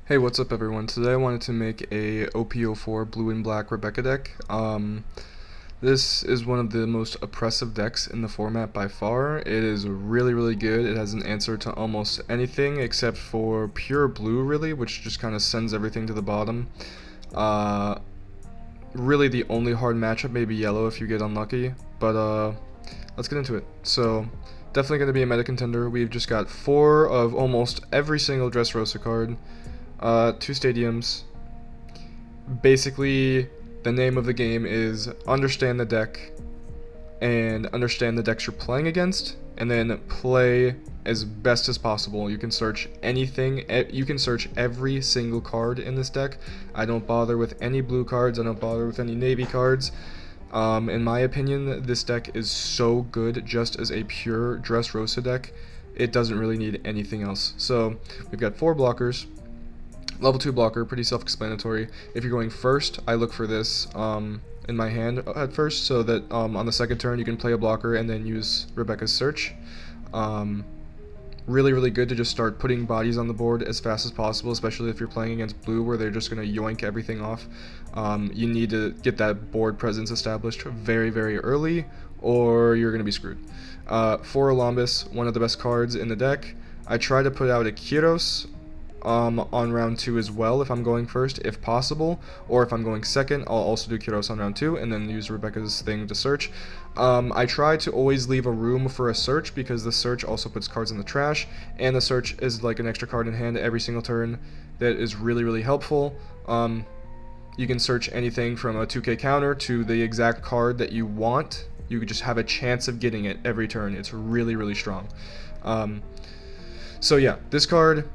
Hey, what's up everyone? Today I wanted to make a OP04 blue and black Rebecca deck. This is one of the most oppressive decks in the format by far. It is really good. It has an answer to almost anything except for pure blue really, which just kind of sends everything to the bottom. Really the only hard matchup may be yellow if you get unlucky, but let's get into it. So definitely going to be a meta contender. We've just got 4 of almost every single Dressrosa card. 2 stadiums. Basically, the name of the game is understand the deck and understand the decks you're playing against, and then play as best as possible. You can search anything, you can search every single card in this deck. I don't bother with any blue cards, I don't bother with any navy cards. In my opinion, this deck is so good just as a pure Dressrosa deck. It doesn't really need anything else. So, we've got 4 blockers. Level 2 blocker, pretty self-explanatory. If you're going first, I look for this in my hand at first, so that on the second turn you can play a blocker and then use Rebecca's Search. Really good to just start putting bodies on the board as fast as possible, especially if you're playing against blue where they're just going to yoink everything off. You need to get that board presence established very early, or you're going to be screwed. For Olumbus, one of the best cards in the deck. I try to put out a Kyros on round 2 as well if I'm going first, if possible, or if I'm going second, I'll also do Kyros on round 2 and then use Rebecca's thing to search. I try to always leave a room for a search because the search also puts cards in the trash, and the search is like an extra card in hand every single turn that is really helpful. You can search anything from a 2k counter to the exact card that you want. You could just have a chance of getting it every turn. It's really strong. So yeah, this card,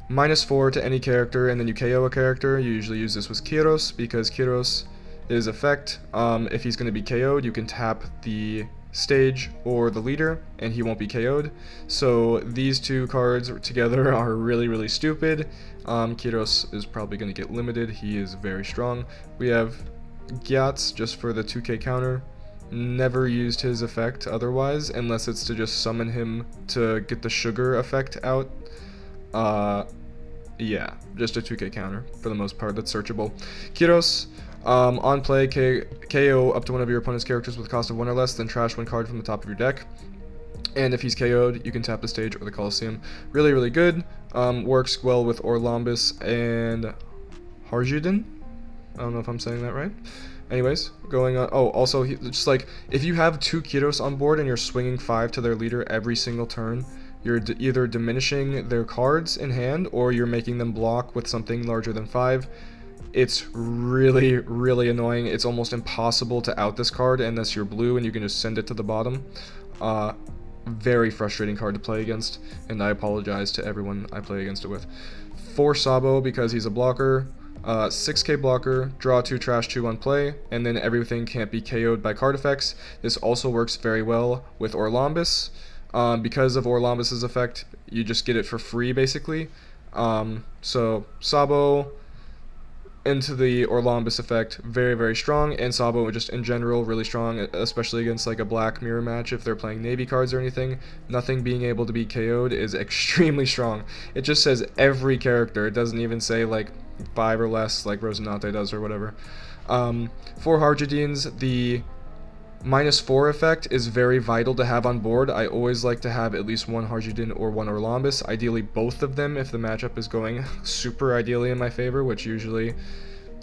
-4 to any character, and then you KO a character. You usually use this with Kyros because Kyros is effect. If he's going to be KO'd, you can tap the stage or the leader and he won't be KO'd. So these 2 cards together are really stupid. Kyros is probably going to get limited. He is very strong. We have Gyatz just for the 2k counter. Never used his effect otherwise, unless it's to just summon him to get the sugar effect out. Yeah, just a 2k counter for the most part that's searchable. Kyros, on play, KO up to one of your opponent's characters with a cost of 1 or less, then trash 1 card from the top of your deck. And if he's KO'd, you can tap the stage or the Colosseum. Really good. Works well with Orlombus and Harjuden. I don't know if I'm saying that right. Anyways, going on. Oh, also, just like, if you have 2 Kyros on board and you're swinging 5 to their leader every single turn, you're either diminishing their cards in hand or you're making them block with something larger than 5. It's really annoying. It's almost impossible to out this card unless you're blue and you can just send it to the bottom. Very frustrating card to play against, and I apologize to everyone I play against it with. For Sabo, because he's a blocker, 6k blocker, draw 2, trash 2 on play, and then everything can't be KO'd by card effects. This also works very well with Orlombus. Because of Orlombus's effect, you just get it for free basically. So Sabo into the Orlombus effect, very strong, and Sabo just in general really strong, especially against like a black mirror match if they're playing navy cards or anything. Nothing being able to be KO'd is extremely strong. It just says every character. It doesn't even say like 5 or less like Rosinante does or whatever. For Harjudines, the -4 effect is very vital to have on board. I always like to have at least 1 Harjudin or 1 Orlombus, ideally both of them if the matchup is going super ideally in my favor, which usually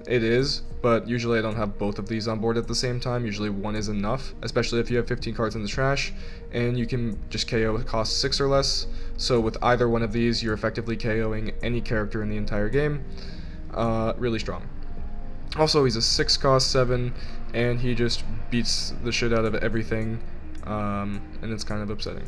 it is, but usually I don't have both of these on board at the same time. Usually 1 is enough, especially if you have 15 cards in the trash, and you can just KO with cost 6 or less. So with either one of these, you're effectively KOing any character in the entire game. Really strong. Also, he's a 6 cost 7, and he just beats the shit out of everything, and it's kind of upsetting.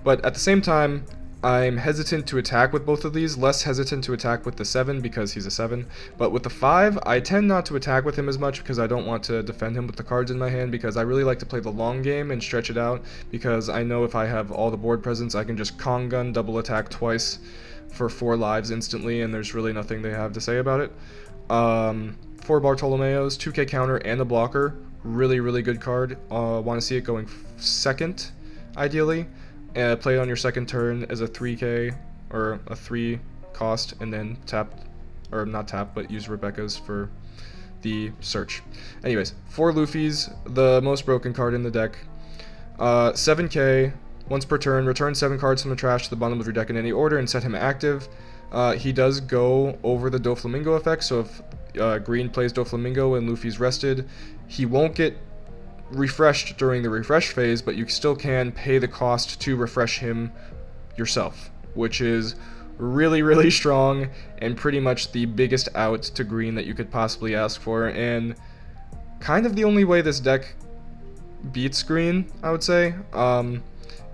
But at the same time, I'm hesitant to attack with both of these, less hesitant to attack with the 7 because he's a 7, but with the 5, I tend not to attack with him as much because I don't want to defend him with the cards in my hand, because I really like to play the long game and stretch it out, because I know if I have all the board presence, I can just Kong Gun double attack twice for 4 lives instantly, and there's really nothing they have to say about it. For Bartolomeo's, 2k counter and a blocker, really good card. Want to see it going second, ideally. Play it on your second turn as a 3k or a 3 cost, and then tap or not tap, but use Rebecca's for the search. Anyways, 4 Luffy's, the most broken card in the deck. 7k, once per turn, return 7 cards from the trash to the bottom of your deck in any order and set him active. He does go over the Doflamingo effect, so if green plays Doflamingo and Luffy's rested, he won't get refreshed during the refresh phase, but you still can pay the cost to refresh him yourself, which is really, really strong and pretty much the biggest out to green that you could possibly ask for, and kind of the only way this deck beats green, I would say.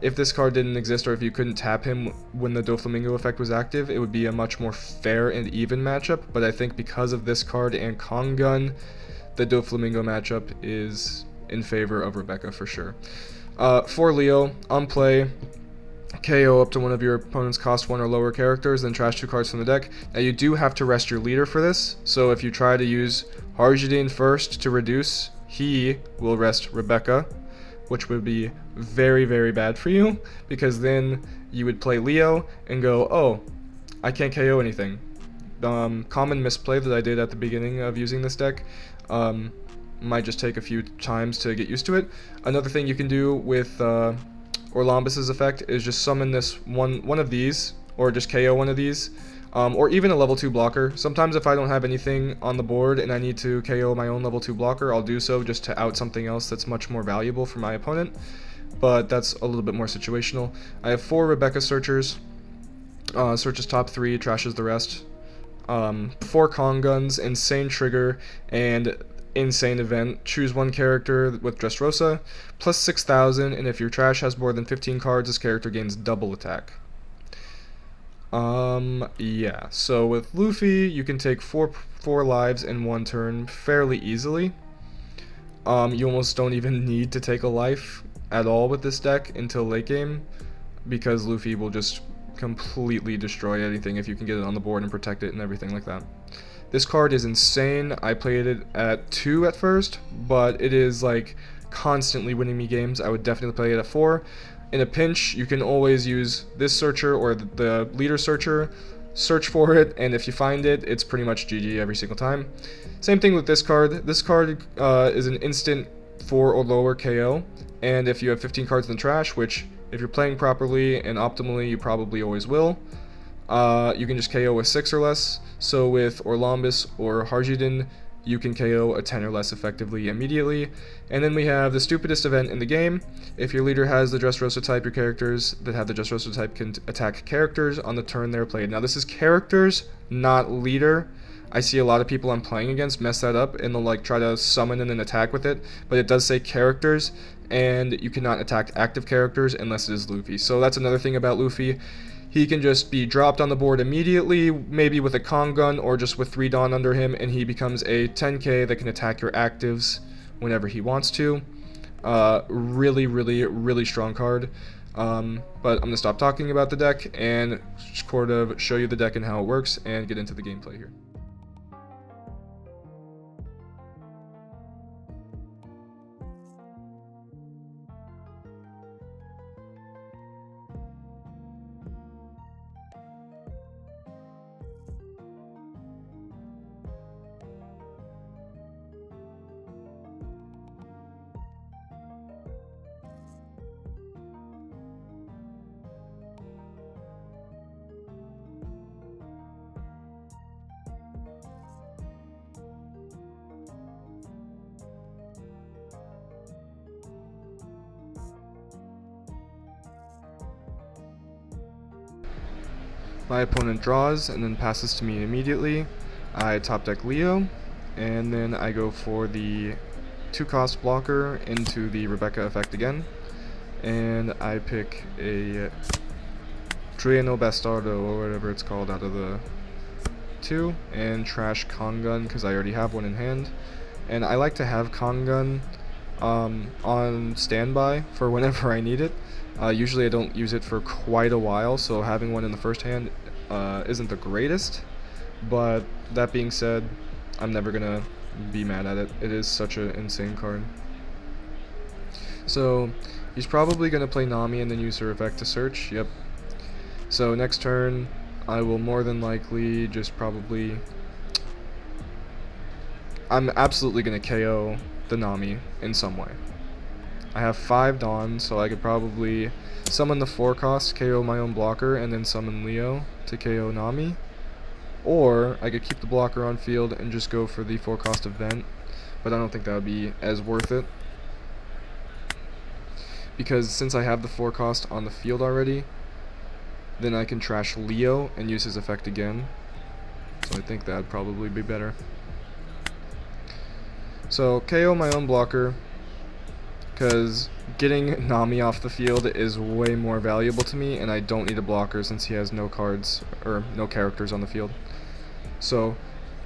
If this card didn't exist, or if you couldn't tap him when the Doflamingo effect was active, it would be a much more fair and even matchup, but I think because of this card and Kongun, the Doflamingo matchup is in favor of Rebecca for sure. For Leo, on play, KO up to one of your opponent's cost 1 or lower characters, then trash 2 cards from the deck. Now you do have to rest your leader for this, so if you try to use Harjudin first to reduce, he will rest Rebecca, which would be very, very bad for you, because then you would play Leo and go, oh, I can't KO anything. Common misplay that I did at the beginning of using this deck. Might just take a few times to get used to it. Another thing you can do with Orlambus's effect is just summon this one of these, or just KO one of these, or even a level 2 blocker. Sometimes if I don't have anything on the board and I need to KO my own level 2 blocker, I'll do so just to out something else that's much more valuable for my opponent, but that's a little bit more situational. I have 4 Rebecca searchers. Searches top 3, trashes the rest. 4 Konguns, insane trigger, and insane event. Choose 1 character with Dressrosa, plus 6,000, and if your trash has more than 15 cards, this character gains double attack. Yeah, so with Luffy, you can take 4 lives in 1 turn fairly easily. You almost don't even need to take a life at all with this deck until late game, because Luffy will just completely destroy anything if you can get it on the board and protect it and everything like that. This card is insane. I played it at 2 at first, but it is like constantly winning me games. I would definitely play it at 4. In a pinch, you can always use this searcher or the leader searcher, search for it, and if you find it, it's pretty much GG every single time. Same thing with this card. This card is an instant 4 or lower KO, and if you have 15 cards in the trash, which if you're playing properly and optimally, you probably always will, you can just KO with 6 or less. So with Orlambus or Harjudin, you can KO a 10 or less effectively immediately. And then we have the stupidest event in the game. If your leader has the Dressrosa type, your characters that have the Dressrosa type can attack characters on the turn they're played. Now this is characters, not leader. I see a lot of people I'm playing against mess that up and they'll like try to summon in an attack with it, but it does say characters, and you cannot attack active characters unless it is Luffy. So that's another thing about Luffy. He can just be dropped on the board immediately, maybe with a Kongun or just with 3 Dawn under him, and he becomes a 10k that can attack your actives whenever he wants to. Really, really, really strong card. But I'm going to stop talking about the deck and sort of show you the deck and how it works and get into the gameplay here. My opponent draws and then passes to me immediately. I top deck Leo, and then I go for the 2-cost blocker into the Rebecca effect again, and I pick a Trueno Bastardo or whatever it's called out of the 2, and trash Kongun because I already have one in hand. And I like to have Kongun on standby for whenever I need it. Usually I don't use it for quite a while, so having one in the first hand isn't the greatest, but that being said, I'm never gonna be mad at it. It is such an insane card. So he's probably gonna play Nami and then use her effect to search. Yep. So next turn I will more than likely just probably I'm absolutely going to KO the Nami in some way. I have 5 Dawn, so I could probably summon the 4 cost, KO my own blocker, and then summon Leo to KO Nami. Or I could keep the blocker on field and just go for the 4 cost event, but I don't think that would be as worth it. Because since I have the 4 cost on the field already, then I can trash Leo and use his effect again. So I think that would probably be better. So KO my own blocker, because getting Nami off the field is way more valuable to me, and I don't need a blocker since he has no cards, or no characters on the field. So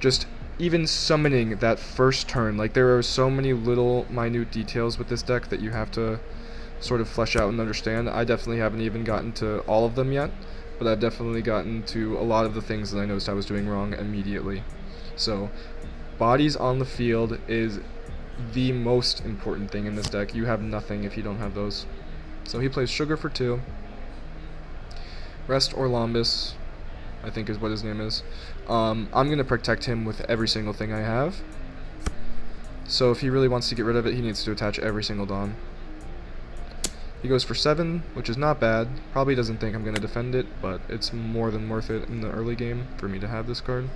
just even summoning that first turn, like there are so many little minute details with this deck that you have to sort of flesh out and understand. I definitely haven't even gotten to all of them yet, but I've definitely gotten to a lot of the things that I noticed I was doing wrong immediately. So bodies on the field is the most important thing in this deck. You have nothing if you don't have those. So he plays Sugar for 2. Rest Orlambus, I think is what his name is. I'm going to protect him with every single thing I have. So if he really wants to get rid of it, he needs to attach every single Dawn. He goes for 7, which is not bad. Probably doesn't think I'm going to defend it, but it's more than worth it in the early game for me to have this card.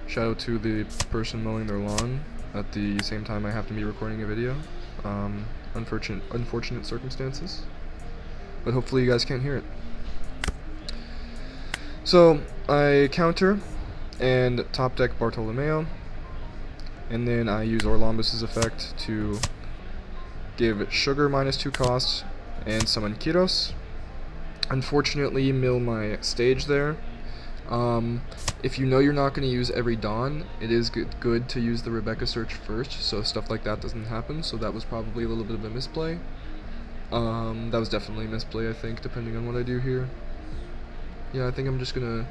Shout out to the person mowing their lawn at the same time I have to be recording a video. Unfortunate circumstances, but hopefully you guys can't hear it. So I counter and top deck Bartolomeo, and then I use Orlambus's effect to give Sugar -2 costs and summon Kiros. Unfortunately, mill my stage there. If you know you're not going to use every Dawn, it is good to use the Rebecca search first, so stuff like that doesn't happen. So that was probably a little bit of a misplay. That was definitely a misplay, I think, depending on what I do here. Yeah, I think I'm just going to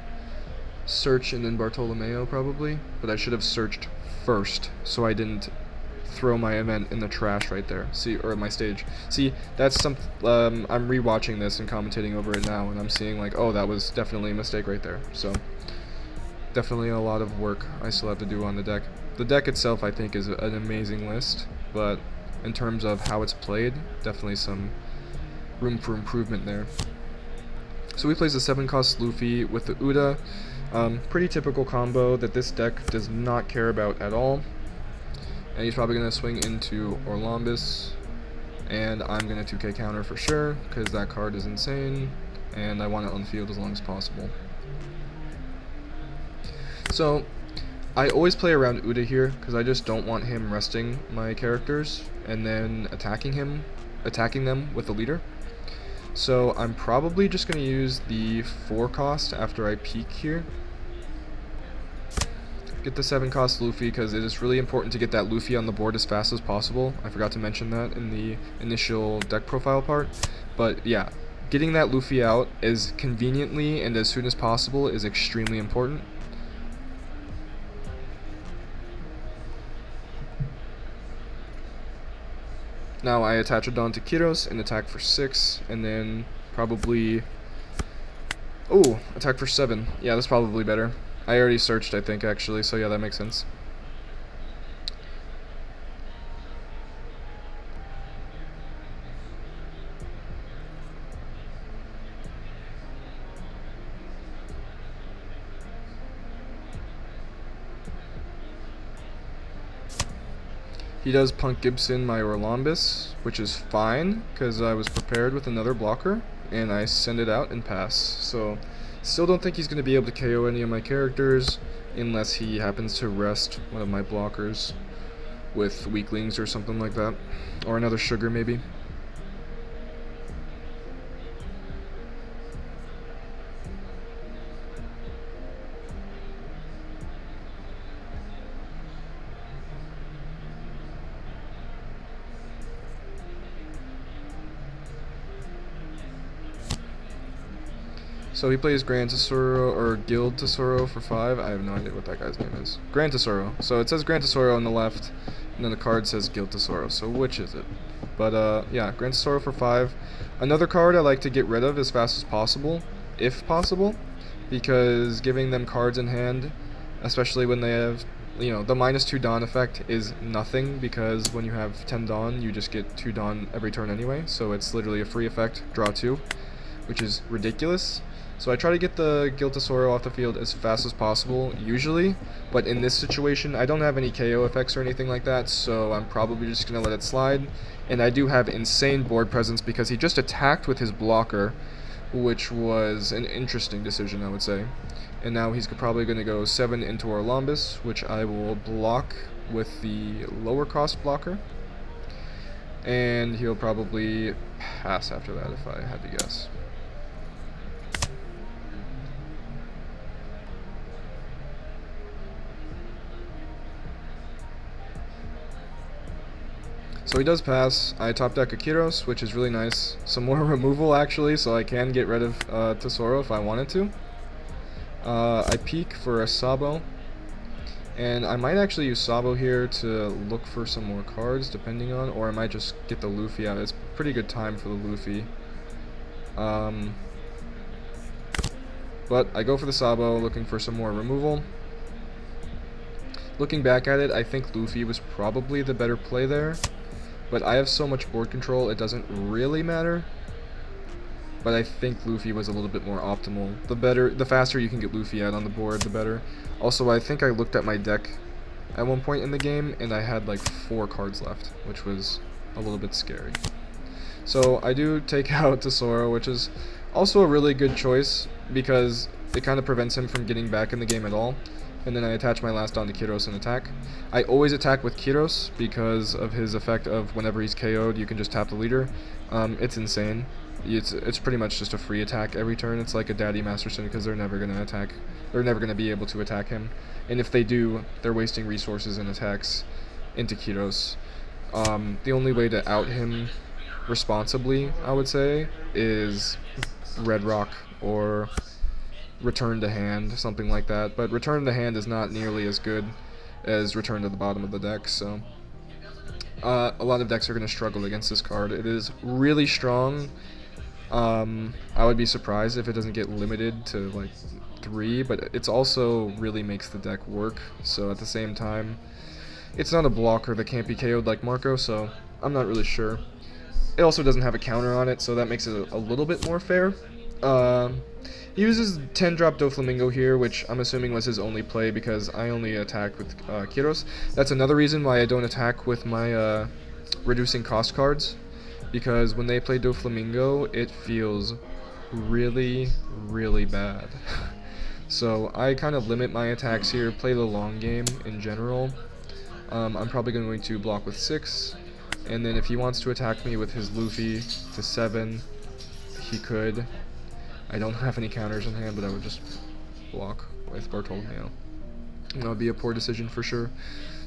search and then Bartolomeo probably, but I should have searched first so I didn't throw my event in the trash right there. See, or my stage. See, that's some. I'm rewatching this and commentating over it now, and I'm seeing like, oh, that was definitely a mistake right there. So definitely a lot of work I still have to do on the deck. The deck itself, I think, is an amazing list, but in terms of how it's played, definitely some room for improvement there. So he plays a 7 cost Luffy with the Uda. Pretty typical combo that this deck does not care about at all. And he's probably going to swing into Orlambus, and I'm going to 2k counter for sure, because that card is insane, and I want it on the field as long as possible. So, I always play around Uda here, because I just don't want him resting my characters, and then attacking them with the leader. So, I'm probably just going to use the 4 cost after I peek here. Get the 7 cost Luffy, because it is really important to get that Luffy on the board as fast as possible. I forgot to mention that in the initial deck profile part. But yeah, getting that Luffy out as conveniently and as soon as possible is extremely important. Now I attach a Dawn to Kiros and attack for 6, and then probably... oh, attack for 7. Yeah, that's probably better. I already searched, I think, actually, so yeah, that makes sense. He does Punk Gibson my Orlambus, which is fine, because I was prepared with another blocker, and I send it out and pass. So, still don't think he's going to be able to KO any of my characters, unless he happens to rest one of my blockers with weaklings or something like that. Or another Sugar, maybe. So he plays Grand Tesoro or Guild Tesoro for 5. I have no idea what that guy's name is. Grand Tesoro. So it says Grand Tesoro on the left, and then the card says Guild Tesoro. So which is it? But yeah, Grand Tesoro for 5. Another card I like to get rid of as fast as possible, if possible, because giving them cards in hand, especially when they have, you know, the -2 Dawn effect is nothing, because when you have 10 Dawn, you just get 2 Dawn every turn anyway, so it's literally a free effect, draw 2, which is ridiculous. So I try to get the Guild Tesoro off the field as fast as possible, usually, but in this situation, I don't have any KO effects or anything like that, so I'm probably just going to let it slide. And I do have insane board presence because he just attacked with his blocker, which was an interesting decision, I would say. And now he's probably going to go 7 into Orlombus, which I will block with the lower cost blocker. And he'll probably pass after that, if I had to guess. So he does pass. I top deck a Kiros, which is really nice. Some more removal, actually, so I can get rid of Tesoro if I wanted to. I peek for a Sabo, and I might actually use Sabo here to look for some more cards, depending on, or I might just get the Luffy out. It's pretty good time for the Luffy. But I go for the Sabo, looking for some more removal. Looking back at it, I think Luffy was probably the better play there. But I have so much board control, it doesn't really matter. But I think Luffy was a little bit more optimal. The faster you can get Luffy out on the board, the better. Also, I think I looked at my deck at one point in the game, and I had like 4 cards left, which was a little bit scary. So I do take out Tesoro, which is also a really good choice, because it kind of prevents him from getting back in the game at all. And then I attach my last Dawn to Kiros and attack. I always attack with Kiros because of his effect of whenever he's KO'd, you can just tap the leader. It's insane. It's pretty much just a free attack every turn. It's like a Daddy Masterson, because they're never gonna attack. They're never gonna be able to attack him. And if they do, they're wasting resources and attacks into Kiros. The only way to out him responsibly, I would say, is Red Rock or Return to Hand, something like that. But Return to Hand is not nearly as good as Return to the bottom of the deck, so a lot of decks are going to struggle against this card. It is really strong. I would be surprised if it doesn't get limited to like 3, but it's also really makes the deck work. So at the same time, it's not a blocker that can't be KO'd like Marco, so I'm not really sure. It also doesn't have a counter on it, so that makes it a little bit more fair. He uses 10-drop Doflamingo here, which I'm assuming was his only play because I only attack with Kiros. That's another reason why I don't attack with my reducing cost cards, because when they play Doflamingo, it feels really, really bad. So I kind of limit my attacks here, play the long game in general. I'm probably going to block with 6, and then if he wants to attack me with his Luffy to 7, he could. I don't have any counters in hand, but I would just block with Bartolomeo. And that would be a poor decision for sure.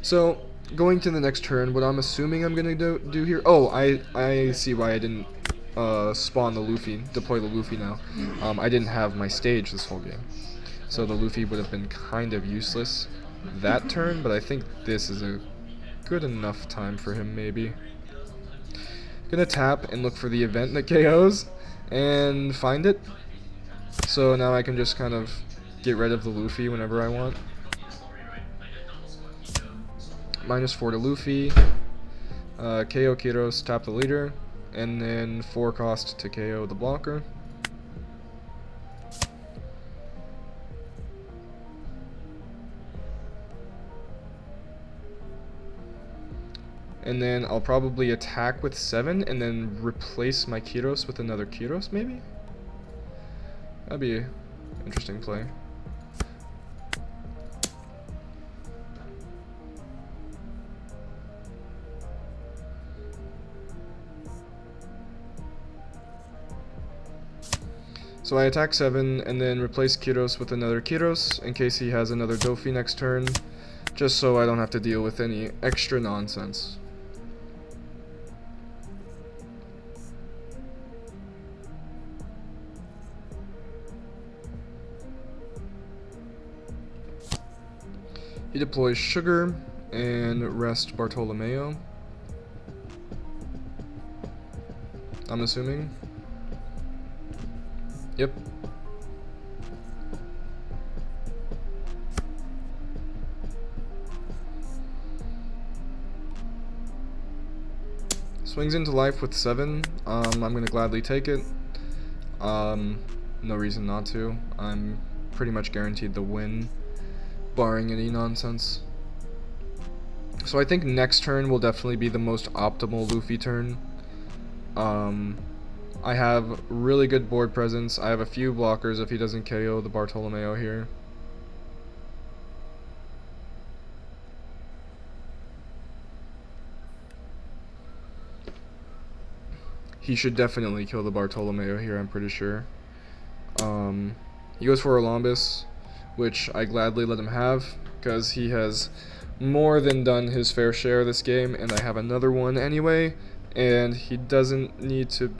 So, going to the next turn, what I'm assuming I'm going to do here... Oh, I see why I didn't spawn the Luffy, deploy the Luffy now. I didn't have my stage this whole game. So the Luffy would have been kind of useless that turn, but I think this is a good enough time for him, maybe. Gonna tap and look for the event that KOs, and find it. So now I can just kind of get rid of the Luffy whenever I want. -4 to Luffy, KO Kiros, tap the leader, and then 4 cost to KO the blocker. And then I'll probably attack with 7 and then replace my Kiros with another Kiros, maybe? That'd be an interesting play. So I attack 7 and then replace Kiros with another Kiros in case he has another Dofi next turn, just so I don't have to deal with any extra nonsense. He deploys Sugar and rest Bartolomeo, I'm assuming. Yep. Swings into life with 7. I'm going to gladly take it. No reason not to. I'm pretty much guaranteed the win, barring any nonsense. So I think next turn will definitely be the most optimal Luffy turn. I have really good board presence. I have a few blockers if he doesn't KO the Bartolomeo here. He should definitely kill the Bartolomeo here, I'm pretty sure. He goes for Orlambus, which I gladly let him have, because he has more than done his fair share of this game, and I have another one anyway, and he doesn't need to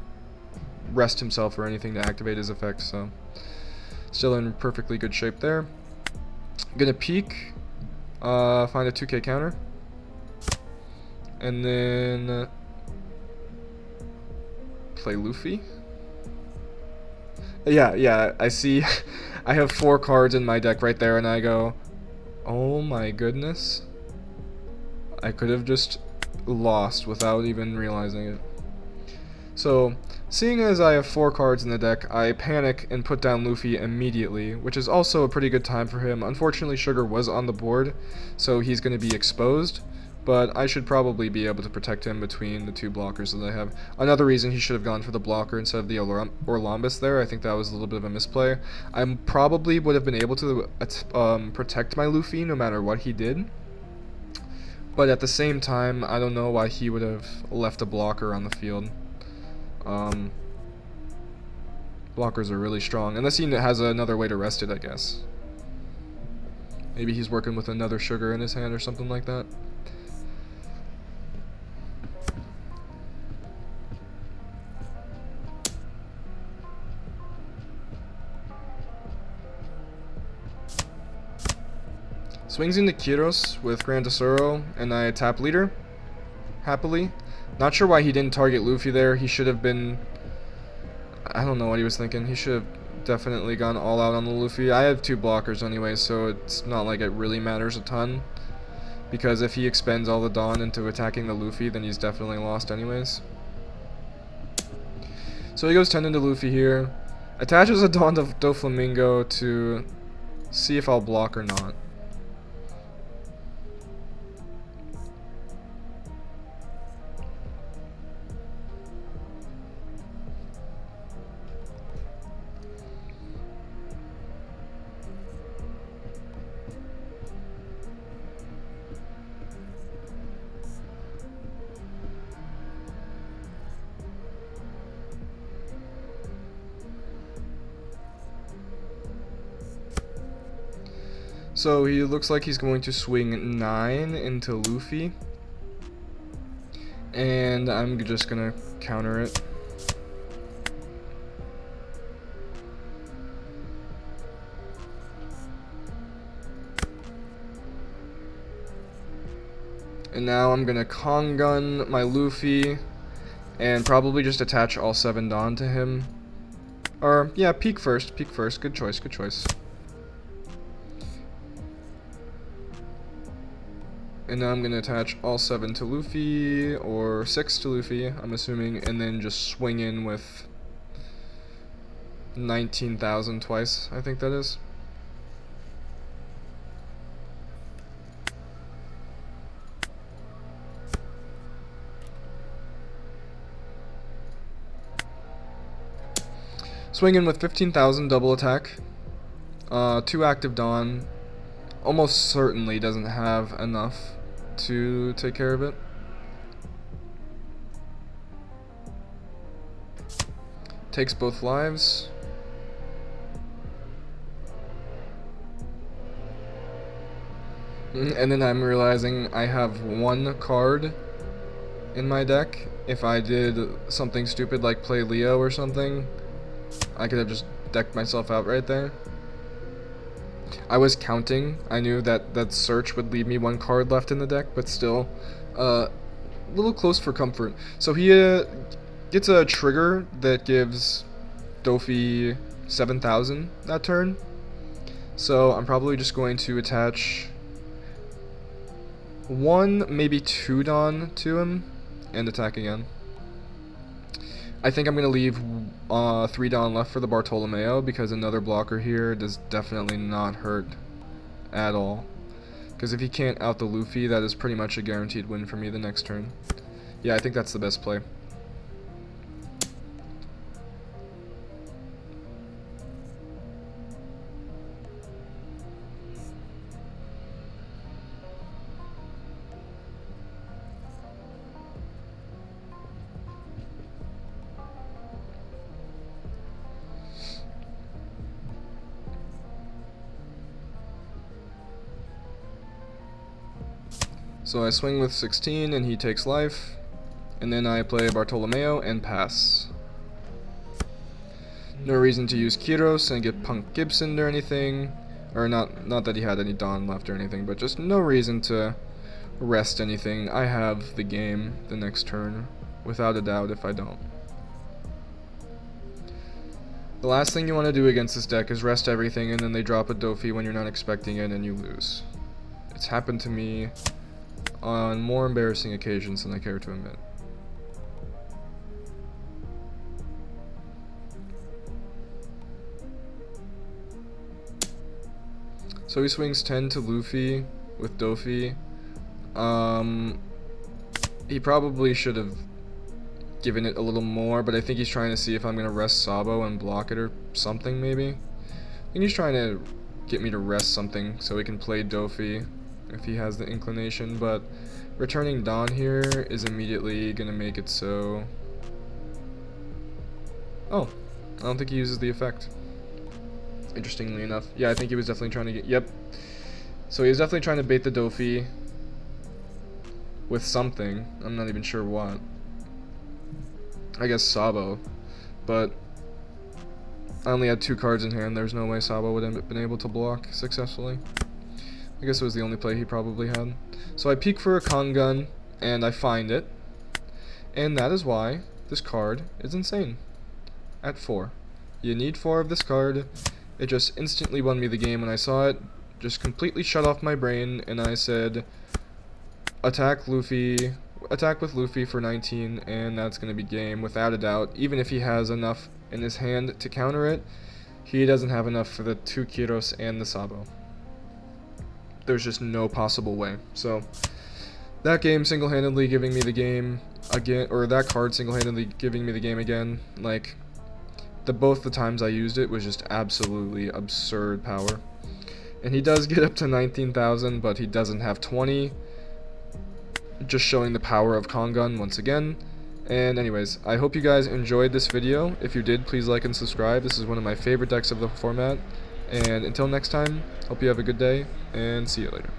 rest himself or anything to activate his effect, so still in perfectly good shape there. Gonna peek, find a 2k counter, and then play Luffy. Yeah, I see. I have 4 cards in my deck right there, and I go, oh my goodness. I could have just lost without even realizing it. So, seeing as I have 4 cards in the deck, I panic and put down Luffy immediately, which is also a pretty good time for him. Unfortunately, Sugar was on the board, so he's going to be exposed, but I should probably be able to protect him between the 2 blockers that I have. Another reason he should have gone for the blocker instead of the Orlambus there. I think that was a little bit of a misplay. I probably would have been able to protect my Luffy no matter what he did. But at the same time, I don't know why he would have left a blocker on the field. Blockers are really strong, unless he has another way to rest it, I guess. Maybe he's working with another Sugar in his hand or something like that. Swings into Kiros with Grand Tesoro, and I tap leader, happily. Not sure why he didn't target Luffy there. He should have been... I don't know what he was thinking. He should have definitely gone all out on the Luffy. I have 2 blockers anyway, so it's not like it really matters a ton. Because if he expends all the Dawn into attacking the Luffy, then he's definitely lost anyways. So he goes 10 into Luffy here. Attaches a Dawn to Doflamingo to see if I'll block or not. So he looks like he's going to swing 9 into Luffy, and I'm just gonna counter it. And now I'm gonna Kong Gun my Luffy, and probably just attach all 7 Dawn to him. Or, yeah, peek first, good choice, good choice. And now I'm going to attach all 7 to Luffy, or 6 to Luffy, I'm assuming, and then just swing in with 19,000 twice, I think that is. Swing in with 15,000 double attack, 2 active Dawn, almost certainly doesn't have enough to take care of it. Takes both lives. And then I'm realizing I have 1 card in my deck. If I did something stupid like play Leo or something, I could have just decked myself out right there. I was counting. I knew that search would leave me 1 card left in the deck, but still, a little close for comfort. So he gets a trigger that gives Dofi 7,000 that turn. So I'm probably just going to attach 1, maybe 2 Dawn to him, and attack again. I think I'm going to leave 3 down left for the Bartolomeo, because another blocker here does definitely not hurt at all. Because if he can't out the Luffy, that is pretty much a guaranteed win for me the next turn. Yeah, I think that's the best play. So I swing with 16 and he takes life, and then I play Bartolomeo and pass. No reason to use Kiros and get Punk Gibson or anything, or not that he had any Dawn left or anything, but just no reason to rest anything. I have the game the next turn, without a doubt, if I don't. The last thing you want to do against this deck is rest everything and then they drop a Dofi when you're not expecting it and you lose. It's happened to me on more embarrassing occasions than I care to admit. So he swings 10 to Luffy with Dofi. He probably should have given it a little more, but I think he's trying to see if I'm going to rest Sabo and block it or something, maybe. I think he's trying to get me to rest something so he can play Dofi if he has the inclination, but returning Dawn here is immediately going to make it so... Oh, I don't think he uses the effect. Interestingly enough. Yeah, I think he was definitely trying to get... Yep. So he was definitely trying to bait the Dofi with something. I'm not even sure what. I guess Sabo. But I only had 2 cards in hand. There's no way Sabo would have been able to block successfully. I guess it was the only play he probably had. So I peek for a con gun, and I find it. And that is why this card is insane. At 4. You need 4 of this card. It just instantly won me the game when I saw it. Just completely shut off my brain, and I said, attack Luffy, attack with Luffy for 19, and that's going to be game without a doubt. Even if he has enough in his hand to counter it, he doesn't have enough for the 2 Kiros and the Sabo. There's just no possible way. So that game single-handedly giving me the game again, or that card single-handedly giving me the game again. Like, both the times I used it was just absolutely absurd power. And he does get up to 19,000, but he doesn't have 20. Just showing the power of Kongun once again. And anyways, I hope you guys enjoyed this video. If you did, please like and subscribe. This is one of my favorite decks of the format. And until next time, hope you have a good day, and see you later.